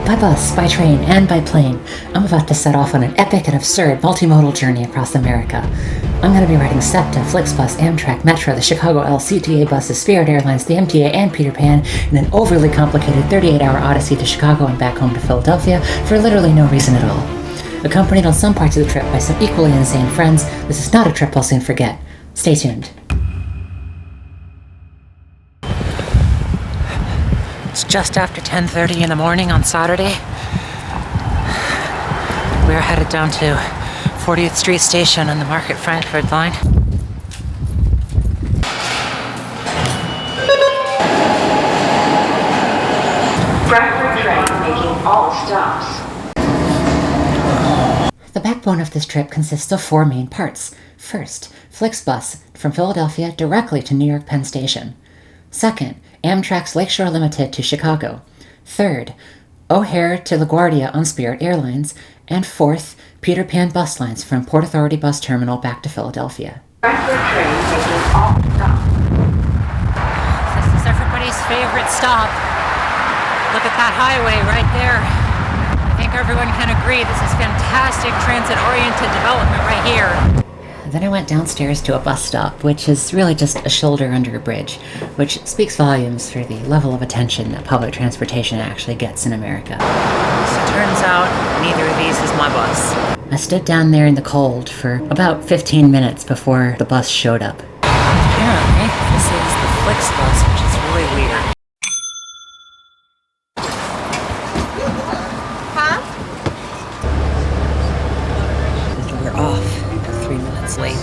By bus, by train, and by plane, I'm about to set off on an epic and absurd multimodal journey across America. I'm going to be riding SEPTA, Flixbus, Amtrak, Metro, the Chicago LCTA buses, Spirit Airlines, the MTA, and Peter Pan in an overly complicated 38-hour odyssey to Chicago and back home to Philadelphia for literally no reason at all. Accompanied on some parts of the trip by some equally insane friends, this is not a trip I'll soon forget. Stay tuned. It's just after 10:30 in the morning on Saturday. We're headed down to 40th Street Station on the Market Frankfurt line. Frankfurt train making all stops. The backbone of this trip consists of 4 main parts. First, Flixbus from Philadelphia directly to New York Penn Station. Second, Amtrak's Lakeshore Limited to Chicago. Third, O'Hare to LaGuardia on Spirit Airlines. And fourth, Peter Pan bus lines from Port Authority Bus Terminal back to Philadelphia. Frankfurt train making all stops. This is everybody's favorite stop. Look at that highway right there. I think everyone can agree this is fantastic transit-oriented development right here. Then I went downstairs to a bus stop, which is really just a shoulder under a bridge, which speaks volumes for the level of attention that public transportation actually gets in America. So it turns out neither of these is my bus. I stood down there in the cold for about 15 minutes before the bus showed up. Apparently, this is the Flixbus, which is really weird. We're off. 3 minutes late.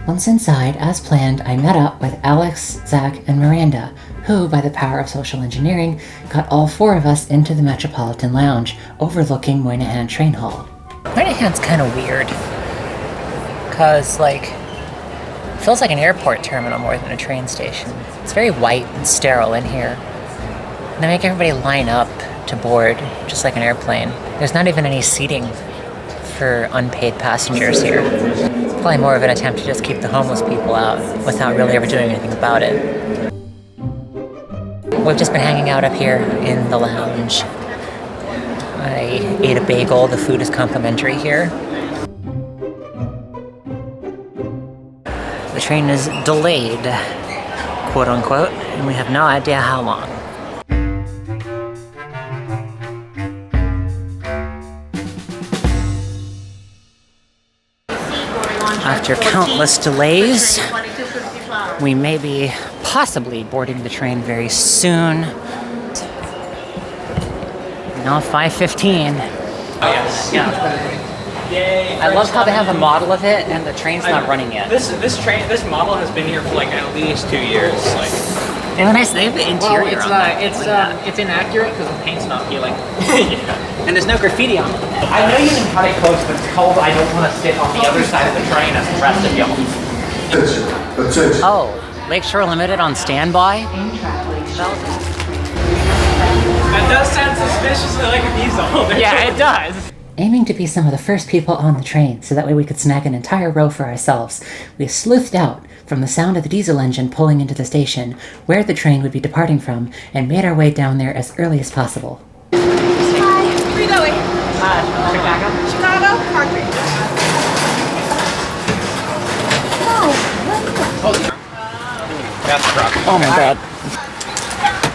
Once inside, as planned, I met up with Alex, Zach, and Miranda, who, by the power of social engineering, got all 4 of us into the Metropolitan Lounge, overlooking Moynihan Train Hall. Moynihan's kind of weird, because, it feels like an airport terminal more than a train station. It's very white and sterile in here. And they make everybody line up to board, just like an airplane. There's not even any seating for unpaid passengers here. It's probably more of an attempt to just keep the homeless people out without really ever doing anything about it. We've just been hanging out up here in the lounge. I ate a bagel. The food is complimentary here. The train is delayed, quote unquote, and we have no idea how long. After countless delays, we may be possibly boarding the train very soon. Now 5:15. Yeah. I love how they have a model of it and the train's not running yet. This model has been here for at least 2 years. And when I say the interior, it's inaccurate because the paint's not peeling. and there's no graffiti on it. I know you can cut it close, but it's cold. I don't want to sit on the other side of the train as the rest of y'all. Oh, Lakeshore Limited on standby? That does sound suspiciously like a diesel. Yeah, it does. Aiming to be some of the first people on the train so that way we could snag an entire row for ourselves, we sleuthed out from the sound of the diesel engine pulling into the station, where the train would be departing from, and made our way down there as early as possible. Hi, where are you going? Chicago? Concrete. That's rough. Oh my god.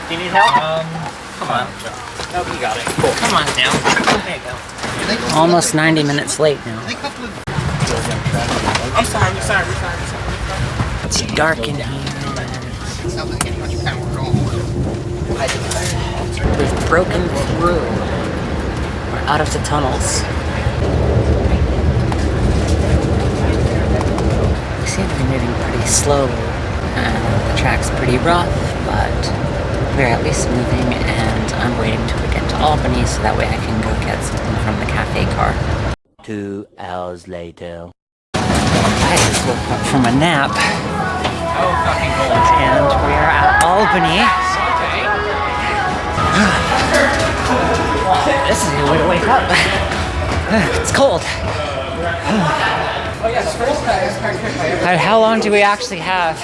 Do you need help? Come on. No, you got it. Cool. Come on now. There you go. Almost 90 minutes late now. I'm sorry. It's dark in here. We've broken through. We're out of the tunnels. We seem to be moving pretty slowly. The track's pretty rough, but we're at least moving, and I'm Albany so that way I can go get something from the cafe car. 2 hours later. I just woke up from a nap. Oh, fucking cold. And we are at Albany. This is a good way to wake up. It's cold. How long do we actually have?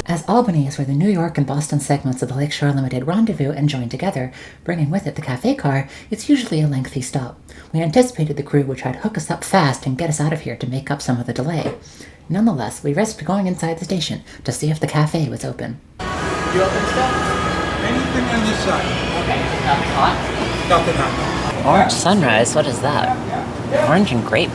As Albany is where the New York and Boston segments of the Lakeshore Limited rendezvous and join together, bringing with it the cafe car, it's usually a lengthy stop. We anticipated the crew would try to hook us up fast and get us out of here to make up some of the delay. Nonetheless, we risked going inside the station to see if the cafe was open. You open stuff? Anything on this side. Okay, nothing hot? Nothing happened. Orange sunrise, what is that? Orange and grape.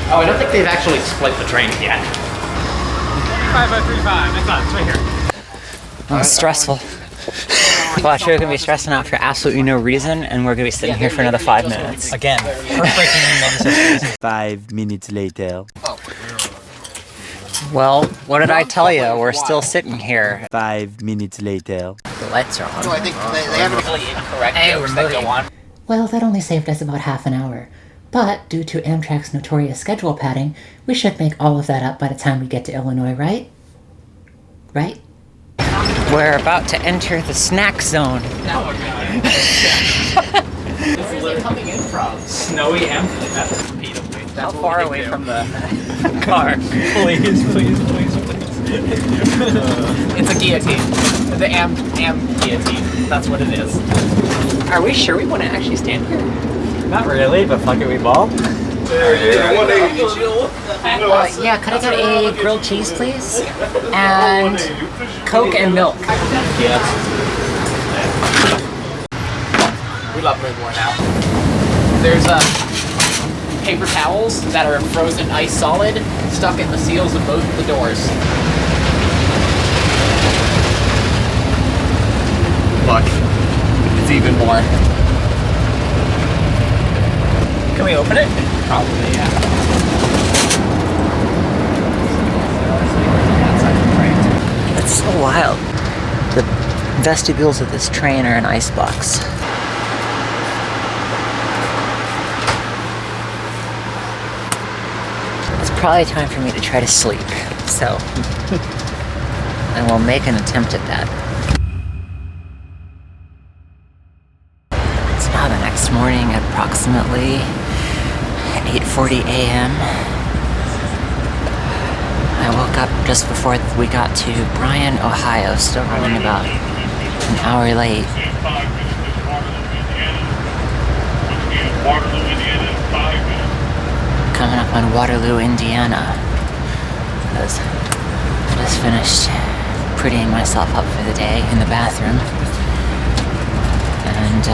Oh, I don't think they've actually split the train yet. 5535, it's on, it's right here. Oh, it's stressful. Watch, we're gonna be stressing out for absolutely no reason, and we're gonna be sitting here for another 5 minutes. Again, heartbreaking 5 minutes later. Well, what did I tell you? We're still sitting here. 5 minutes later. The lights are on. I think they have really incorrect jokes that go on. Well, that only saved us about half an hour. But, due to Amtrak's notorious schedule padding, we should make all of that up by the time we get to Illinois, right? Right? We're about to enter the snack zone. Oh, God. Where's it coming in from? Snowy Amtrak. That's repeatedly. How far away from the car? Please. It's a guillotine. The am guillotine. That's what it is. Are we sure we want to actually stand here? Not really, but fuck it, we ball. Yeah, could I get a grilled cheese, please? And Coke and milk. Yes. We love Livermore now. There's paper towels that are frozen ice solid stuck in the seals of both of the doors. Look, it's even more. Can we open it? Probably, yeah. It's so wild. The vestibules of this train are an icebox. It's probably time for me to try to sleep, so I will make an attempt at that. It's now the next morning at approximately 8:40 a.m. I woke up just before we got to Bryan, Ohio, still running about an hour late. Coming up on Waterloo, Indiana. Because I just finished prettying myself up for the day in the bathroom. And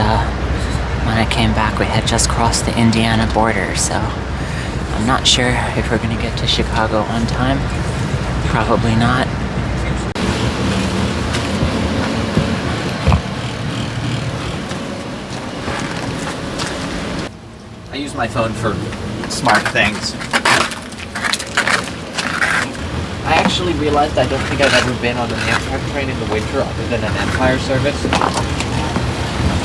when I came back, we had just crossed the Indiana border, so I'm not sure if we're gonna get to Chicago on time. Probably not. I use my phone for smart things. I actually realized I don't think I've ever been on an Amtrak train in the winter other than an Empire service.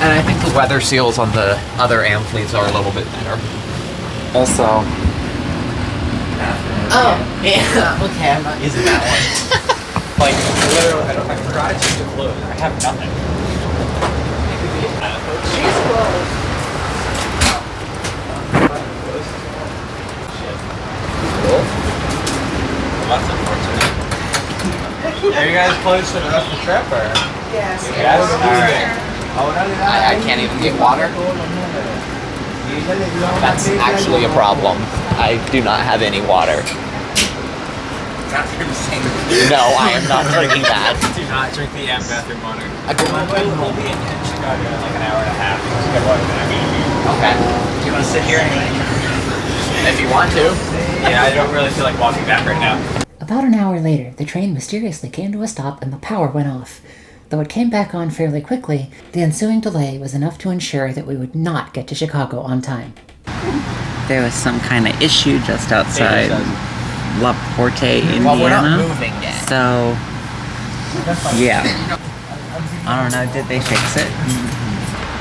And I think the weather seals on the other Am fleets are a little bit better. Also... Oh, yeah, okay, I'm not using that one. Like, literally, I forgot it's just a clothes. I have nothing. She's closed. Cool. Well, that's unfortunate. Are you guys closed for the rest of the trip, or? Yes. Yes? Alright. I can't even get water. That's actually a problem. I do not have any water. No, I am not drinking that. Do not drink the Am bathroom water. We'll be in Chicago in like an hour and a half. Okay. Do you want to sit here anyway? If you want to. Yeah, I don't really feel like walking back right now. About an hour later, the train mysteriously came to a stop and the power went off. Though it came back on fairly quickly, the ensuing delay was enough to ensure that we would not get to Chicago on time. I use my phone for smart things. I actually realized I don't think I've ever been on an Amtrak train in the winter other than an Empire service. And I think the weather seals on the other Am fleets are a little bit better. Also... I there was some kind of issue just outside La Porte, Indiana. Well, we're not moving yet. So, yeah. I don't know, did they fix it?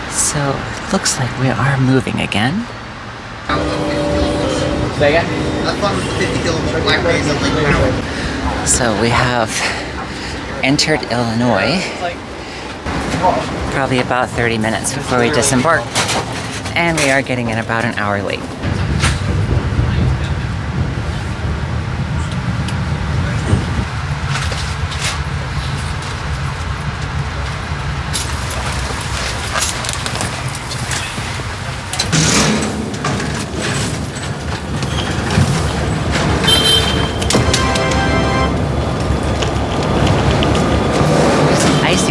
So, it looks like we are moving again. Say again? So we have entered Illinois, probably about 30 minutes before we disembark, and we are getting in about an hour late.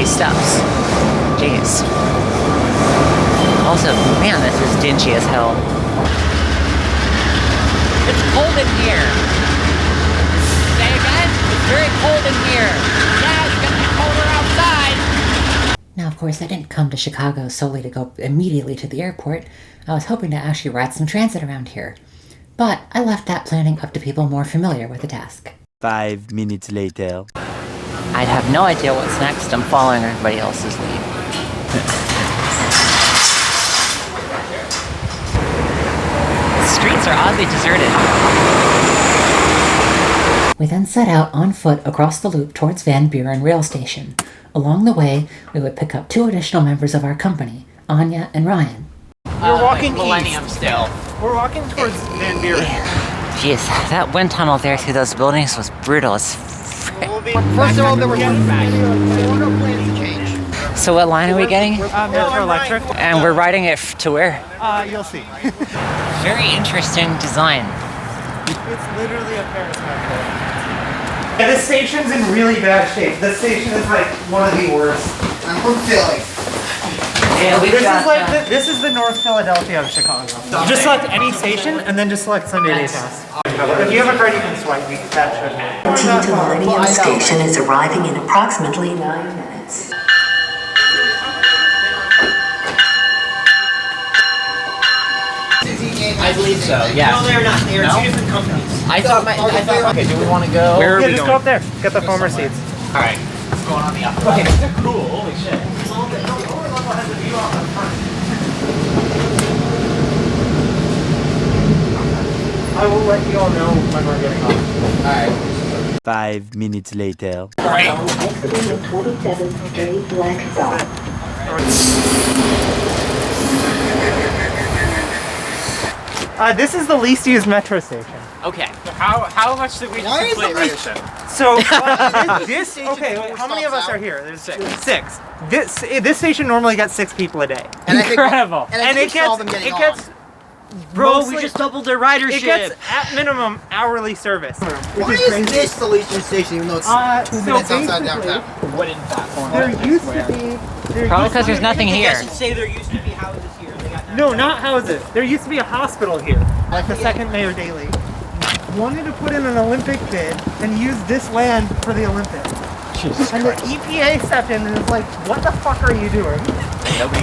Steps. Jeez. Also, man, this is dingy as hell. It's cold in here. Say again? It's very cold in here. Yeah, it's gonna be colder outside. Now, of course, I didn't come to Chicago solely to go immediately to the airport. I was hoping to actually ride some transit around here. But I left that planning up to people more familiar with the task. 5 minutes later. I'd have no idea what's next. I'm following everybody else's lead. The streets are oddly deserted. We then set out on foot across the loop towards Van Buren Rail Station. Along the way, we would pick up 2 additional members of our company, Anya and Ryan. We're walking Millennium east. still. We're walking towards Van Buren. Jeez, that wind tunnel there through those buildings was brutal as frick. First of all, there were planning change. So what line are we getting? Metro Electric. And we're riding it to where? You'll see. Very interesting design. It's literally a Paris metro. Yeah, this station's in really bad shape. This station is like one of the worst. I'm from Philly. Yeah, This is the North Philadelphia of Chicago. You just select any station and then just select Sunday Day Pass. If you have a card you can swipe, that should work. T to Millennium Station is arriving in approximately 9 minutes. I believe so, yeah. No, they're not. They're two different companies. I thought, okay, do we want to go? Where are we just go up there. Get the former seats. Alright, let's go on the upper Okay, right. they're cool. Holy shit. I will let you all know when we're getting off. Alright. 5 minutes later. Exiting the 27th Street Black Zone. This is the least used metro station. Okay. How much did we just complete ridership? So this okay. Wait, how many of us are here? There's 6. This station normally gets 6 people a day. And Incredible. And it gets Bro, we just doubled their ridership. It gets at minimum hourly service. Why is this the least used station even though it's 2 minutes outside downtown? Wooden platform. There used to be. Probably because there's nothing here. I should say there used to be houses here. They got No, not houses. There used to be a hospital here. Like the second Mayor Daley wanted to put in an Olympic bid and use this land for the Olympics. And the EPA stepped in and was like, what the fuck are you doing?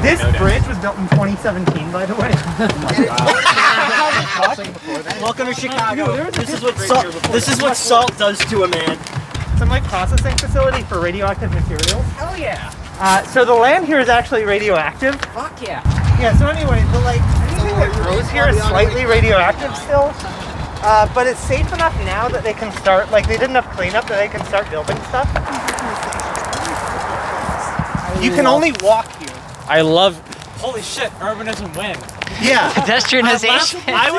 This bridge was built in 2017, by the way. Welcome to Chicago. This is what salt does to a man. Some like processing facility for radioactive materials. Oh yeah. So the land here is actually radioactive. Fuck yeah. Yeah, so anyway, the like anything that grows here is slightly radioactive still. But it's safe enough now that they can start, like they did enough cleanup that they can start building stuff. You can only walk here. I love. Holy shit! Urbanism win. Yeah. Pedestrianization. I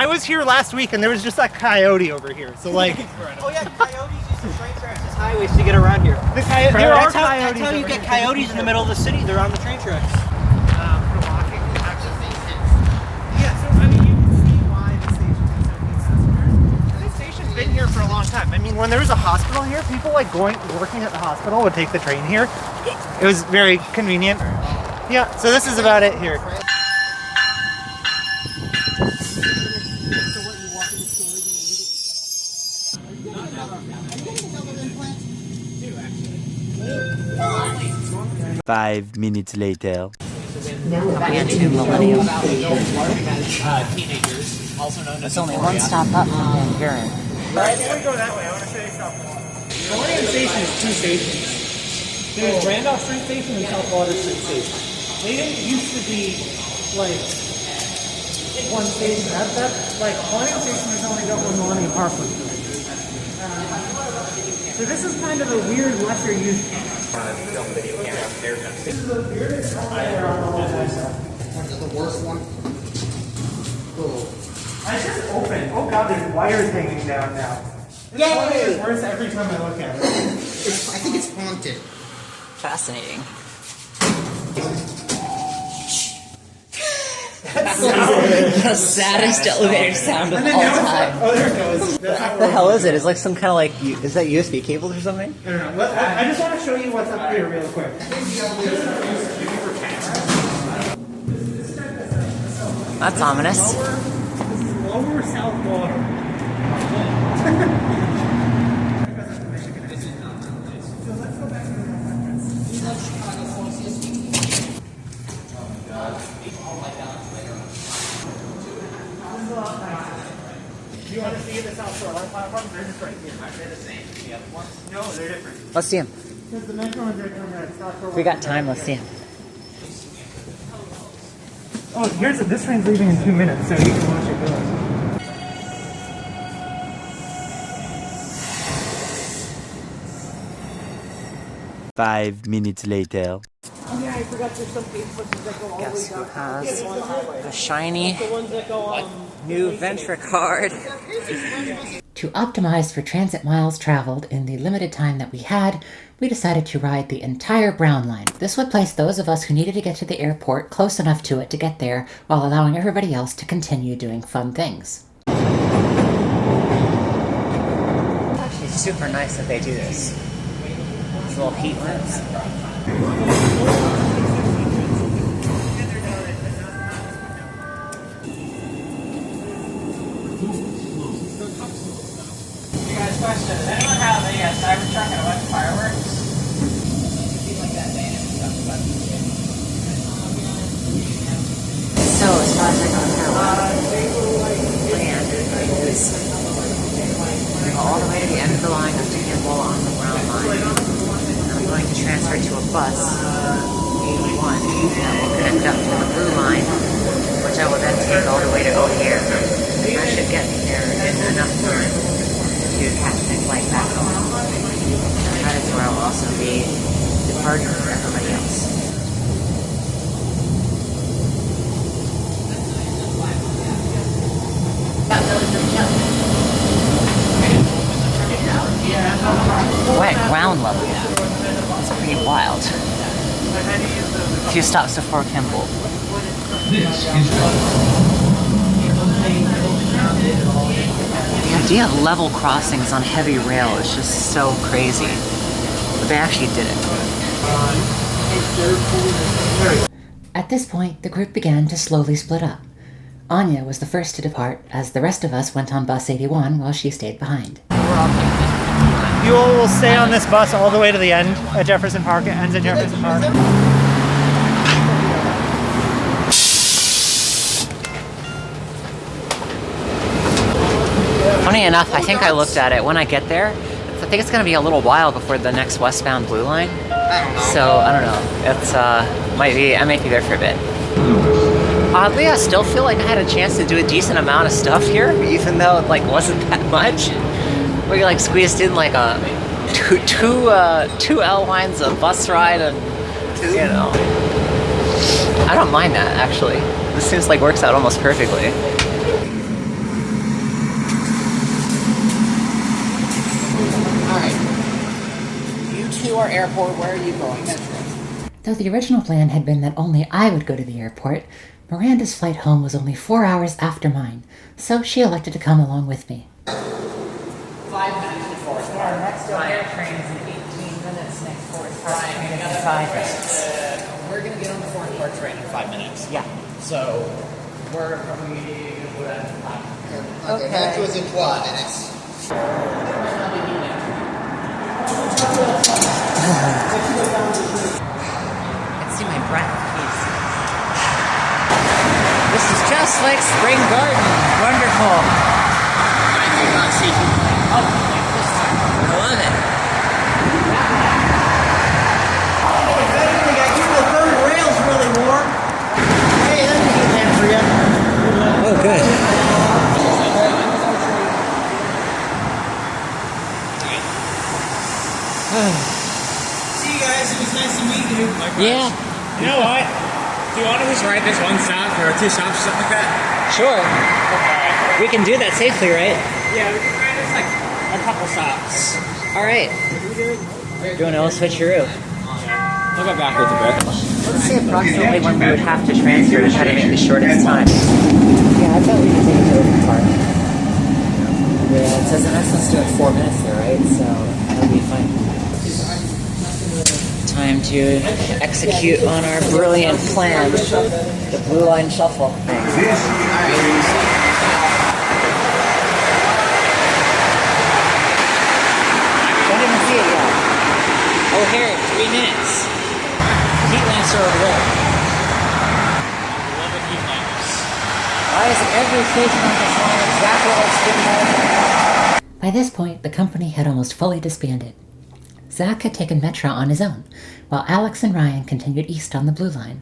was here last week and there was just a coyote over here. So like Oh yeah, coyotes use the train tracks as highways to get around here. there are That's coyotes. how you get coyotes in the middle of the city. They're on the train tracks. For walking. Yeah, so I mean you can see why the station is so many passengers. This station's been here for a long time. I mean when there was a hospital here, people like working at the hospital would take the train here. It was very convenient. Yeah, so this is about it here. 5 minutes later. Into Millennium. Teenagers, also known as It's only one stop up from Van Buren. Before we go that way, I want to show you something. The Millennium Station is two stations. There's Randolph Street Station and South Water Street Station. They didn't used to be like one station. That's like Millennium Station has only got one Millennium Parkway. So this is kind of a weird lesser used. This is the weirdest That's the worst one. I just opened. Oh god, there's wires hanging down now. This one is worse every time I look at it. I think it's haunted. Fascinating. The saddest elevator sound of all time. Oh, there it goes. What the hell is it? It's like some kind of like, is that USB cables or something? I don't know. I just want to show you what's up here real quick. That's ominous. This is Lower South Water. Do you want to see the South Shore platform? They're just right here. They're the same. The other ones? No, they're different. Let's see him. Because the metro ones are coming at South Shore. If we got time, let's see him. Oh, this train's leaving in 2 minutes, so you can watch it go. 5 minutes later. Oh yeah, I forgot there's some Facebookers that go all the way Guess who down. has the shiny The ones that go new Venture card? To optimize for transit miles traveled in the limited time that we had, we decided to ride the entire Brown line. This would place those of us who needed to get to the airport close enough to it to get there, while allowing everybody else to continue doing fun things. It's super nice that they do this. These little heat lamps. Question. Does anyone have a Cybertruck and a bunch of fireworks? So, as far as I can tell, land is we go all the way to the end of the line up to Campbell on the Brown line. And I'm going to transfer to a bus, 81, that will connect up to the Blue line, which I will then take all the way to O'Hare. I should get there in enough time to catch my flight back home. That is where I'll also be departing for everybody else. Wet ground level. It's pretty wild. A few stops before Kimball. The idea of level crossings on heavy rail is just so crazy. But they actually did it. At this point, the group began to slowly split up. Anya was the first to depart, as the rest of us went on bus 81 while she stayed behind. You all will stay on this bus all the way to the end at Jefferson Park. It ends at Jefferson Park. Funny enough, I think I looked at it when I get there. I think it's going to be a little while before the next westbound Blue line. So, I don't know. It's, I might be there for a bit. Oddly, I still feel like I had a chance to do a decent amount of stuff here, even though it, like, wasn't that much. We, like, squeezed in, like, two L lines of bus ride and, you know. I don't mind that, actually. This seems like works out almost perfectly. To our airport, where are you going? Though the original plan had been that only I would go to the airport, Miranda's flight home was only 4 hours after mine, so she elected to come along with me. 5 minutes before it's our next air train is in 18 minutes. Next Forest Park train is in 5 minutes. We're gonna get on the Forest Park train in 5 minutes. Yeah. So we're probably gonna put at 5. Okay, that was in 12 minutes. I can see my breath. Looks like spring garden. Wonderful. I do not see. Oh, I love it. The third rail's really warm. Hey, let me get that for you. Oh, good. See you guys. It was nice to meet you. Yeah. You know what? Do you want to just ride this one stop or 2 stops or something like that? Sure. We can do that safely, right? Yeah, we can ride this like a couple stops. All right. Doing a little switcheroo. I'll go backwards a bit. Let's see approximately when we would have to transfer to try to make the shortest time. Yeah, I thought we could take it to the park. Yeah, it says the next one's doing 4 minutes there, right? So that'll be fine. Time to execute on our brilliant plan, the Blue Line Shuffle. Don't even see it yet. Oh, here, 3 minutes. Heat lamps are over there. Why is every station on this line exactly like Spurred? By this point, the company had almost fully disbanded. Zach had taken Metro on his own, while Alex and Ryan continued east on the Blue Line.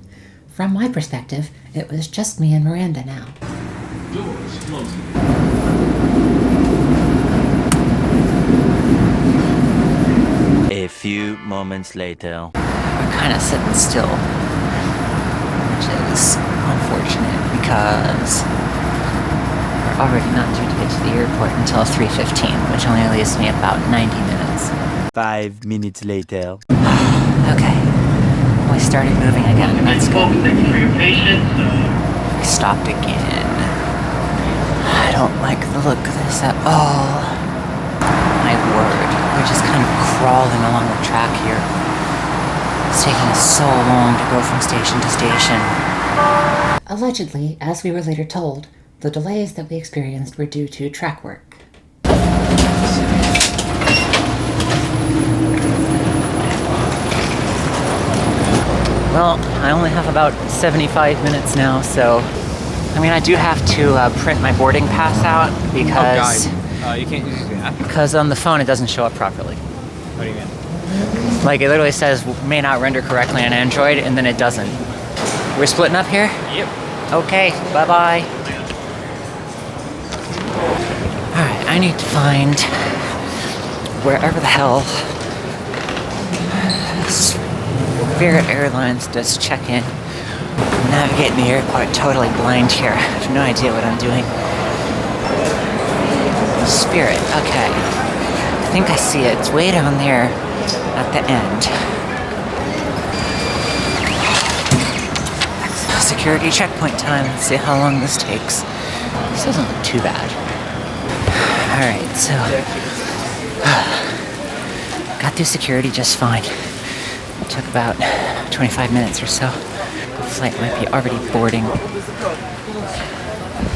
From my perspective, it was just me and Miranda now. Doors closing. A few moments later. We're kind of sitting still, which is unfortunate because we're already not due to get to the airport until 3:15, which only leaves me about 90 minutes. 5 minutes later. Okay, we started moving again. That's good. Thank you for your patience. We stopped again. I don't like the look of this at all. My word, we're just kind of crawling along the track here. It's taking us so long to go from station to station. Allegedly, as we were later told, the delays that we experienced were due to track work. Well, I only have about 75 minutes now, so I do have to print my boarding pass out because you can't use the app? because on the phone it doesn't show up properly. What do you mean? Like, it literally says may not render correctly on Android, and then it doesn't. We're splitting up here? Yep. Okay, bye-bye. Alright, I need to find wherever the hell Spirit Airlines does check-in. I'm navigating the airport totally blind here. I have no idea what I'm doing. Spirit, okay. I think I see it. It's way down there at the end. Security checkpoint time. Let's see how long this takes. This doesn't look too bad. Alright, so got through security just fine. It took about 25 minutes or so. The flight might be already boarding.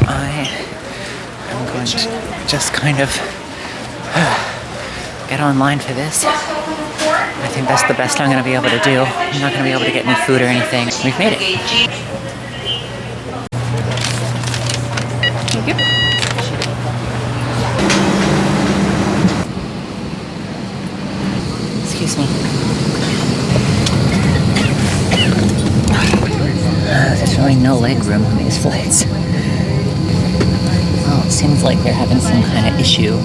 I am going to just kind of get online for this. I think that's the best I'm going to be able to do. I'm not going to be able to get any food or anything. We've made it. Thank you. Excuse me. There's really no leg room on these flights. Well, it seems like they're having some kind of issue.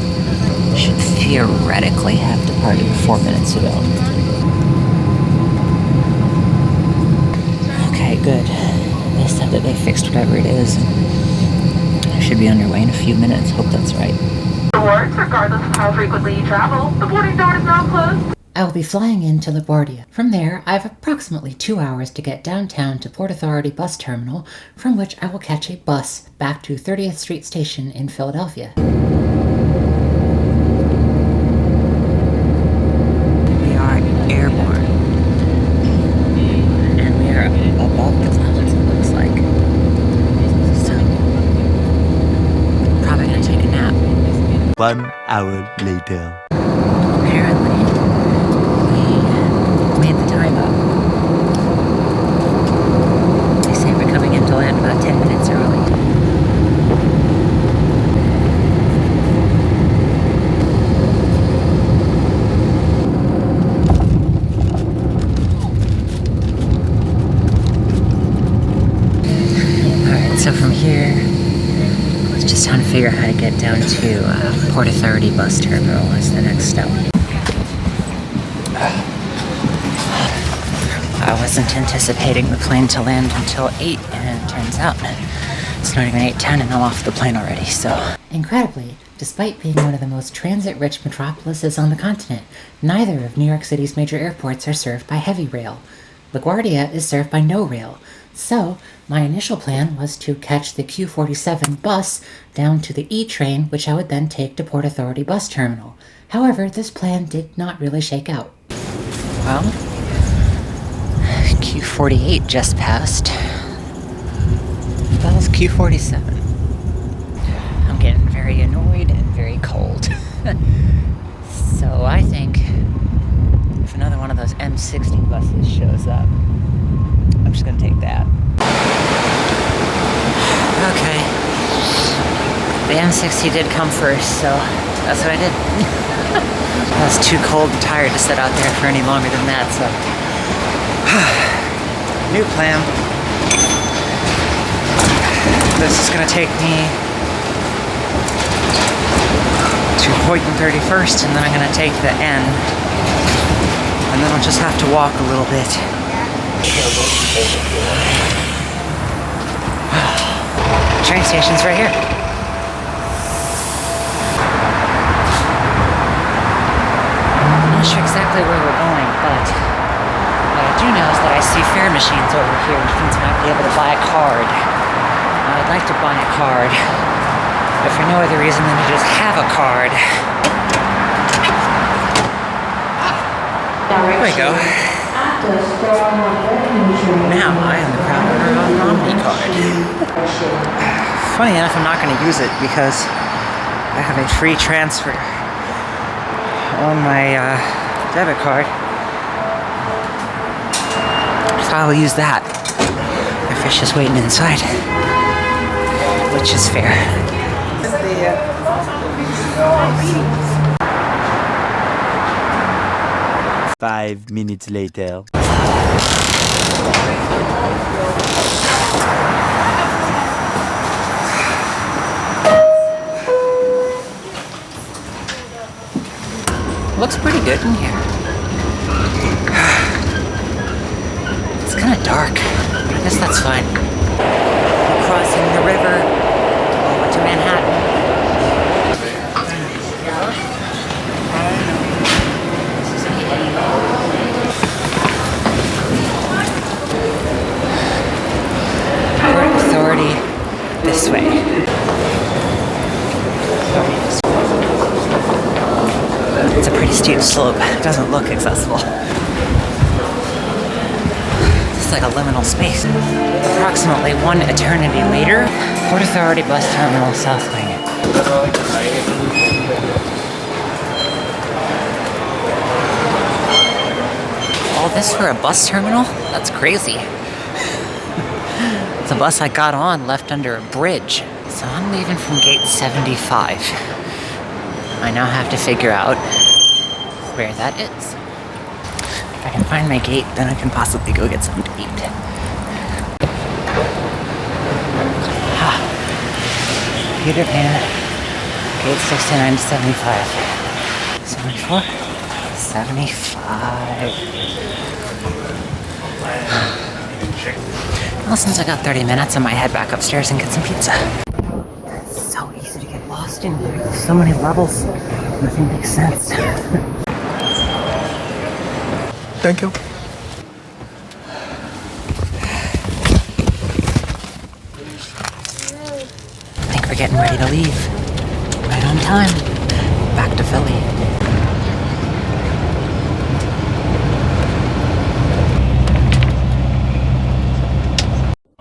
Should theoretically have departed 4 minutes ago. Okay, good. They said that they fixed whatever it is. I should be underway in a few minutes. Hope that's right. Doors, regardless of how frequently you travel, the boarding door is now closed. I will be flying into LaGuardia. From there, I have approximately 2 hours to get downtown to Port Authority Bus Terminal, from which I will catch a bus back to 30th Street Station in Philadelphia. We are airborne. And we are above the clouds, it looks like. So, probably gonna take a nap. 1 hour later. Apparently, made the time up. They say we're coming into land about 10 minutes early. just trying to figure out how to get down to Port Authority bus terminal as the next step. I wasn't anticipating the plane to land until 8, and it turns out it's not even 8:10 and I'm off the plane already, so. Incredibly, despite being one of the most transit-rich metropolises on the continent, neither of New York City's major airports are served by heavy rail. LaGuardia is served by no rail. So, my initial plan was to catch the Q47 bus down to the E train, which I would then take to Port Authority bus terminal. However, this plan did not really shake out. Well, Q48 just passed. That was Q47. I'm getting very annoyed and very cold. So I think if another one of those M60 buses shows up, I'm just gonna take that. Okay. The M60 did come first, so that's what I did. I was too cold and tired to sit out there for any longer than that, so. New plan. This is gonna take me to Hoyt and 31st, and then I'm gonna take the N, and then I'll just have to walk a little bit. Train station's right here. I'm not sure exactly where we're going, but what I do know is that I see fare machines over here, which means I might be able to buy a card. I'd like to buy a card, but for no other reason than to just have a card. There we go. Now I am the proud owner of an Omni card. Funny enough, I'm not going to use it because I have a free transfer on my debit card. So I will use that. My fish is waiting inside, which is fair. 5 minutes later. Looks pretty good in here. It's kind of dark, but I guess that's fine. We're crossing the river over to Manhattan. Port Authority this way. It's a pretty steep slope. It doesn't look accessible. It's like a liminal space. Approximately 1 eternity later, Port Authority bus terminal, South Wing. All this for a bus terminal? That's crazy. The bus I got on left under a bridge, so I'm leaving from gate 75. I now have to figure out where that is. If I can find my gate, then I can possibly go get something to eat. Peter Pan, gate 69 to 75. 74? 75. Well, since I got 30 minutes, I might head back upstairs and get some pizza. It's so easy to get lost in here. There's so many levels. Nothing makes sense. Thank you. I think we're getting ready to leave. Right on time. Back to Philly.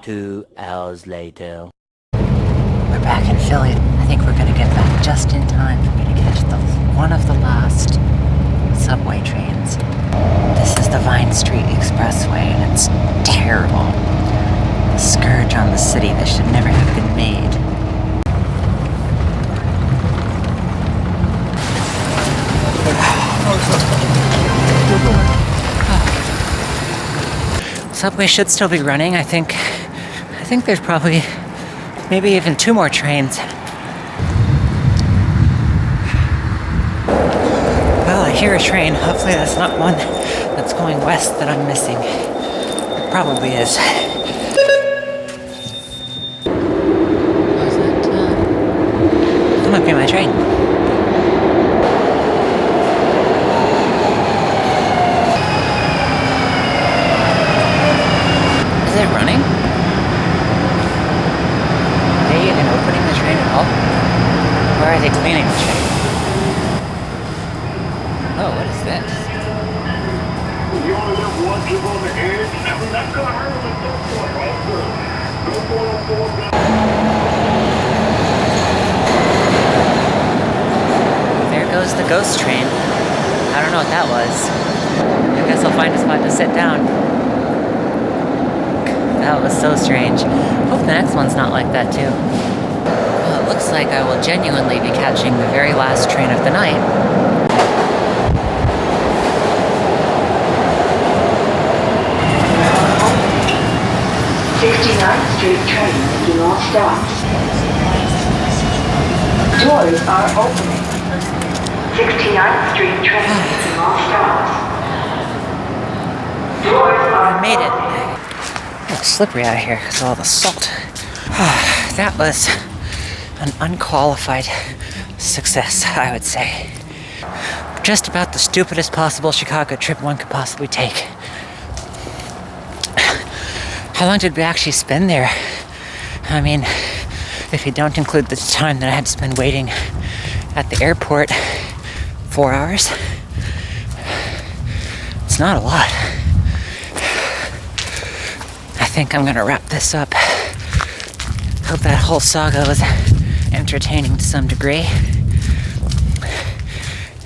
Two hours later. We're back in Philly. I think we're gonna get back just in time for me to catch one of the last subway trains. This is the Vine Street Expressway, and it's terrible. A scourge on the city that should never have been made. Subway should still be running. I think there's probably maybe even 2 more trains hear a train. Hopefully that's not one that's going west that I'm missing. It probably is. That might be my train. Is it running? Are they even opening the train at all? Or are they cleaning the train? Oh, what is this? You only live once, live on the edge. I mean, that's gonna hurt him at some point, right? There goes the ghost train. I don't know what that was. I guess I'll find a spot to sit down. That was so strange. Hope the next one's not like that too. Well, it looks like I will genuinely be catching the very last train of the night. 69th Street train making all stops. Doors are opening. 69th Street train making all stops. Doors are I made it. It's slippery out here because of all the salt. That was an unqualified success, I would say. Just about the stupidest possible Chicago trip one could possibly take. How long did we actually spend there? I mean, if you don't include the time that I had to spend waiting at the airport, 4 hours? It's not a lot. I think I'm gonna wrap this up. Hope that whole saga was entertaining to some degree.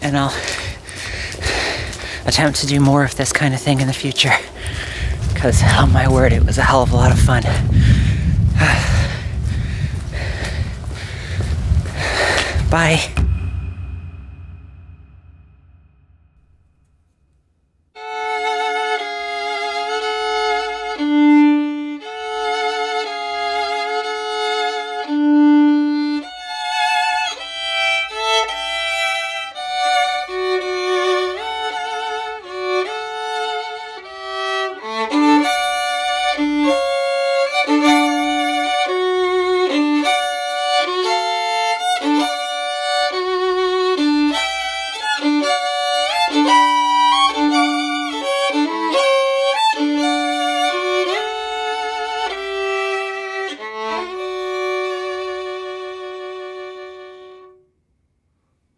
And I'll attempt to do more of this kind of thing in the future. Because, oh my word, it was a hell of a lot of fun. Bye.